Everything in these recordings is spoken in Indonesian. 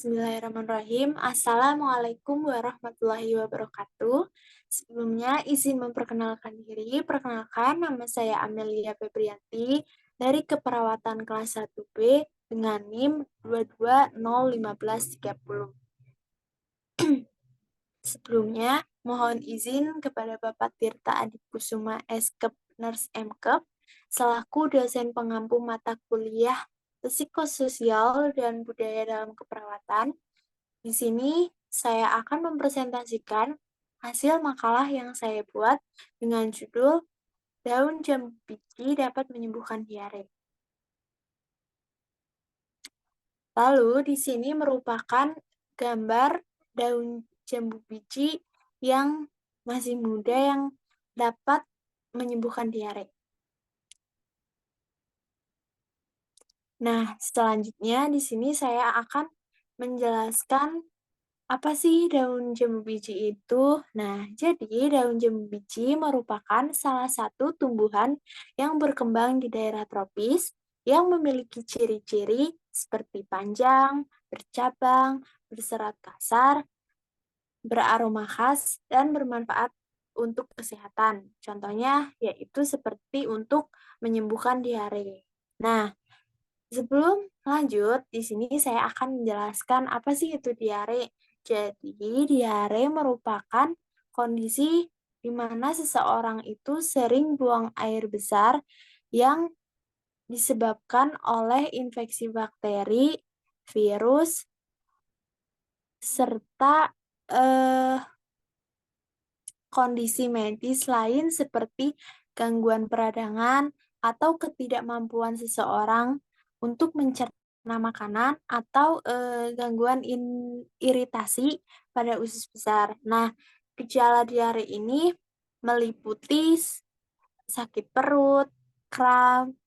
Bismillahirrahmanirrahim. Assalamualaikum warahmatullahi wabarakatuh. Sebelumnya izin memperkenalkan diri. Perkenalkan, nama saya Amelia Febrianti dari Keperawatan kelas 1B dengan NIM 2201530. Sebelumnya, mohon izin kepada Bapak Tirta Adikusuma Eskep Nurse Mkep selaku dosen pengampu mata kuliah Psikososial dan Budaya dalam Keperawatan. Di sini saya akan mempresentasikan hasil makalah yang saya buat dengan judul Daun jambu biji dapat menyembuhkan diare. Lalu di sini merupakan gambar daun jambu biji yang masih muda yang dapat menyembuhkan diare. Nah, selanjutnya di sini saya akan menjelaskan apa sih daun jambu biji itu? Nah, jadi daun jambu biji merupakan salah satu tumbuhan yang berkembang di daerah tropis yang memiliki ciri-ciri seperti panjang, bercabang, berserat kasar, beraroma khas, dan bermanfaat untuk kesehatan. Contohnya yaitu seperti untuk menyembuhkan diare. Nah, sebelum lanjut, di sini saya akan menjelaskan apa sih itu diare. Jadi, diare merupakan kondisi di mana seseorang itu sering buang air besar yang disebabkan oleh infeksi bakteri, virus, serta kondisi medis lain seperti gangguan peradangan atau ketidakmampuan seseorang untuk mencerna makanan atau gangguan iritasi pada usus besar. Nah, gejala diare ini meliputi sakit perut, kram,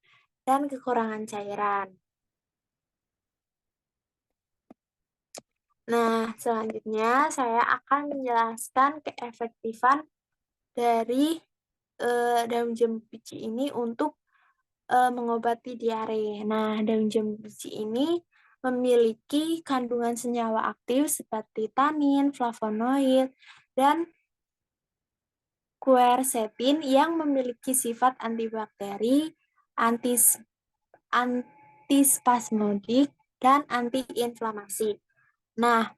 dan kekurangan cairan. Nah, selanjutnya saya akan menjelaskan keefektifan dari daun jambu biji ini untuk mengobati diare. Nah, daun jambu biji ini memiliki kandungan senyawa aktif seperti tanin, flavonoid, dan quercetin yang memiliki sifat antibakteri, antispasmodik, dan antiinflamasi. Nah,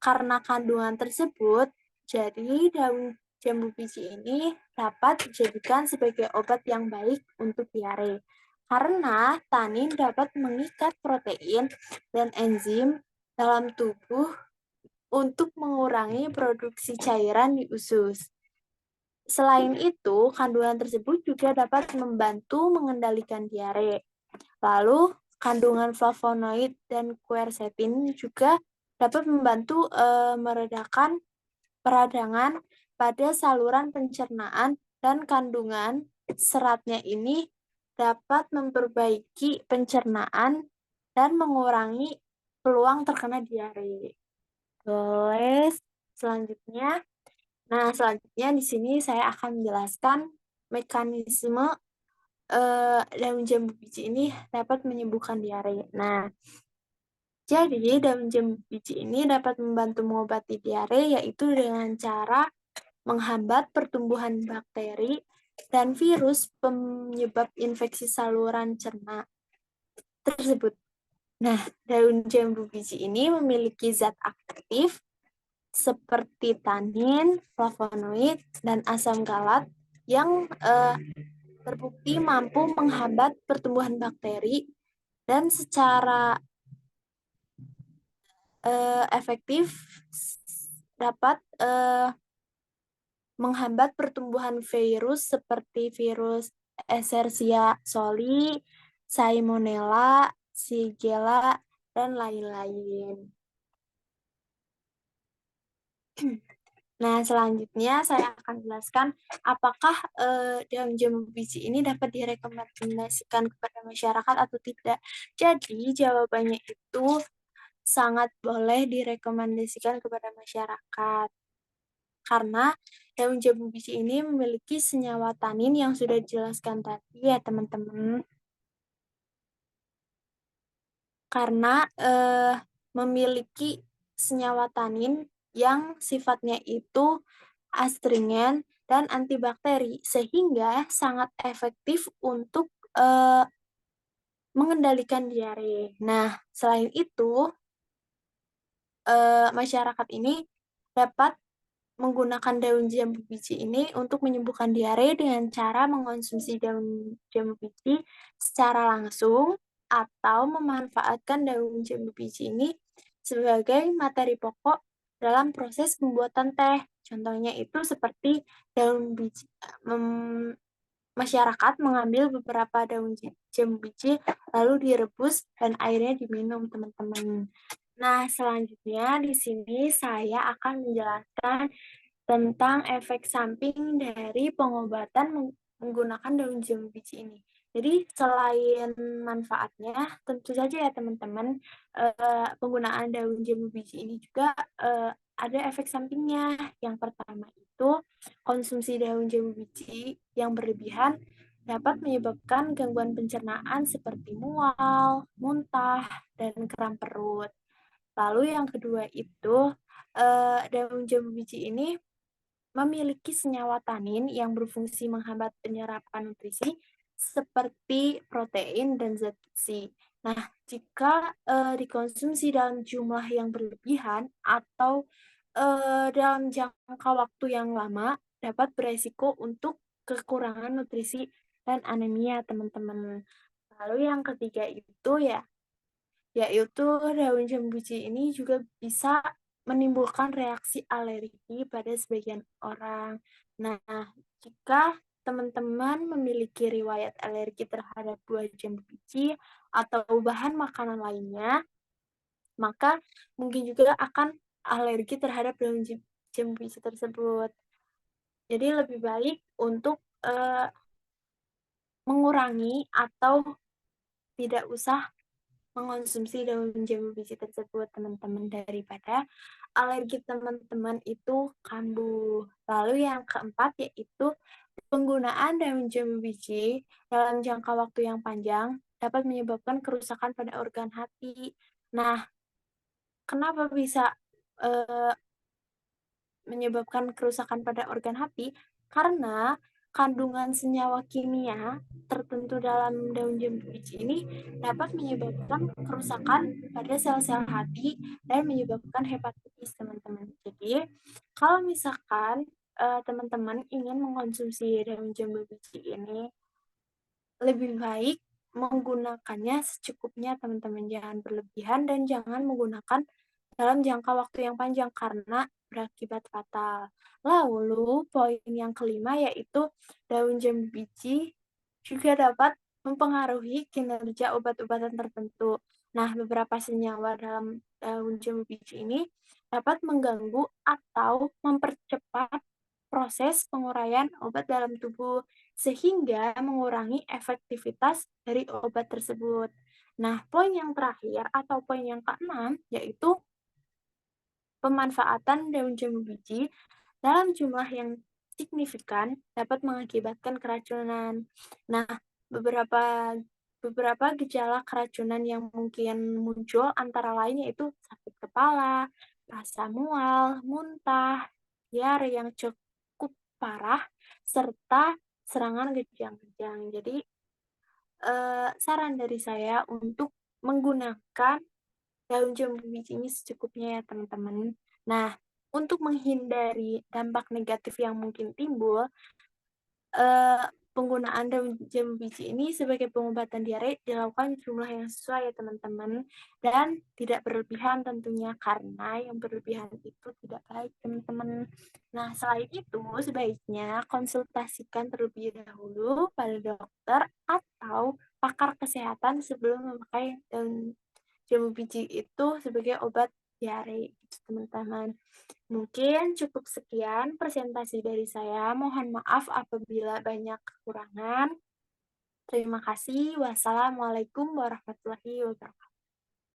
karena kandungan tersebut, jadi daun jambu biji ini dapat dijadikan sebagai obat yang baik untuk diare. Karena tanin dapat mengikat protein dan enzim dalam tubuh untuk mengurangi produksi cairan di usus. Selain itu, kandungan tersebut juga dapat membantu mengendalikan diare. Lalu, kandungan flavonoid dan quercetin juga dapat membantu meredakan peradangan pada saluran pencernaan, dan kandungan seratnya ini dapat memperbaiki pencernaan dan mengurangi peluang terkena diare. Boleh selanjutnya. Nah, selanjutnya di sini saya akan menjelaskan mekanisme daun jambu biji ini dapat menyembuhkan diare. Nah, jadi daun jambu biji ini dapat membantu mengobati diare yaitu dengan cara menghambat pertumbuhan bakteri dan virus penyebab infeksi saluran cerna tersebut. Nah, daun jambu biji ini memiliki zat aktif seperti tanin, flavonoid, dan asam galat yang terbukti mampu menghambat pertumbuhan bakteri dan secara efektif dapat menghambat pertumbuhan virus seperti virus Escherichia coli, Salmonella, Shigella, dan lain-lain. Nah, selanjutnya saya akan jelaskan apakah daun jambu biji ini dapat direkomendasikan kepada masyarakat atau tidak. Jadi, jawabannya itu sangat boleh direkomendasikan kepada masyarakat. Karena daun jambu biji ini memiliki senyawa tanin yang sudah dijelaskan tadi ya, teman-teman. Karena memiliki senyawa tanin yang sifatnya itu astringen dan antibakteri, sehingga sangat efektif untuk, mengendalikan diare. Nah, selain itu, masyarakat ini dapat menggunakan daun jambu biji ini untuk menyembuhkan diare dengan cara mengonsumsi daun jambu biji secara langsung atau memanfaatkan daun jambu biji ini sebagai materi pokok dalam proses pembuatan teh. Contohnya itu seperti daun biji masyarakat mengambil beberapa daun jambu biji lalu direbus dan airnya diminum, teman-teman. Nah, selanjutnya di sini saya akan menjelaskan tentang efek samping dari pengobatan menggunakan daun jambu biji ini. Jadi selain manfaatnya, tentu saja ya teman-teman, penggunaan daun jambu biji ini juga, ada efek sampingnya. Yang pertama itu, konsumsi daun jambu biji yang berlebihan dapat menyebabkan gangguan pencernaan seperti mual, muntah, dan kram perut. Lalu yang kedua itu, daun jambu biji ini memiliki senyawa tanin yang berfungsi menghambat penyerapan nutrisi seperti protein dan zat besi. Nah, jika dikonsumsi dalam jumlah yang berlebihan atau dalam jangka waktu yang lama, dapat beresiko untuk kekurangan nutrisi dan anemia, teman-teman. Lalu yang ketiga itu yaitu daun jambu biji ini juga bisa menimbulkan reaksi alergi pada sebagian orang. Nah, jika teman-teman memiliki riwayat alergi terhadap buah jambu biji atau bahan makanan lainnya, maka mungkin juga akan alergi terhadap daun jambu biji tersebut. Jadi lebih baik untuk mengurangi atau tidak usah mengonsumsi daun jambu biji tersebut, teman-teman, daripada alergi teman-teman itu kambuh. Lalu yang keempat yaitu penggunaan daun jambu biji dalam jangka waktu yang panjang dapat menyebabkan kerusakan pada organ hati. Nah, kenapa bisa menyebabkan kerusakan pada organ hati? Karena kandungan senyawa kimia tertentu dalam daun jambu biji ini dapat menyebabkan kerusakan pada sel-sel hati dan menyebabkan hepatitis, teman-teman. Jadi, kalau misalkan teman-teman ingin mengkonsumsi daun jambu biji ini, lebih baik menggunakannya secukupnya, teman-teman. Jangan berlebihan dan jangan menggunakan dalam jangka waktu yang panjang karena berakibat fatal. Lalu, poin yang kelima yaitu daun jambu biji juga dapat mempengaruhi kinerja obat-obatan tertentu. Nah, beberapa senyawa dalam daun jambu biji ini dapat mengganggu atau mempercepat proses penguraian obat dalam tubuh, sehingga mengurangi efektivitas dari obat tersebut. Nah, poin yang terakhir atau poin yang keenam yaitu pemanfaatan daun jambu biji dalam jumlah yang signifikan dapat mengakibatkan keracunan. Nah, beberapa beberapa gejala keracunan yang mungkin muncul antara lain yaitu sakit kepala, rasa mual, muntah, diare yang cukup parah, serta serangan kejang-kejang. Jadi, saran dari saya untuk menggunakan daun jambu biji ini secukupnya ya, teman-teman. Nah, untuk menghindari dampak negatif yang mungkin timbul, eee, penggunaan daun jambu biji ini sebagai pengobatan diare dilakukan jumlah yang sesuai ya, teman-teman, dan tidak berlebihan tentunya, karena yang berlebihan itu tidak baik, teman-teman. Nah, selain itu, sebaiknya konsultasikan terlebih dahulu pada dokter atau pakar kesehatan sebelum memakai daun jambu biji itu sebagai obat diare, gitu, teman-teman. Mungkin cukup sekian presentasi dari saya. Mohon maaf apabila banyak kekurangan. Terima kasih. Wassalamualaikum warahmatullahi wabarakatuh.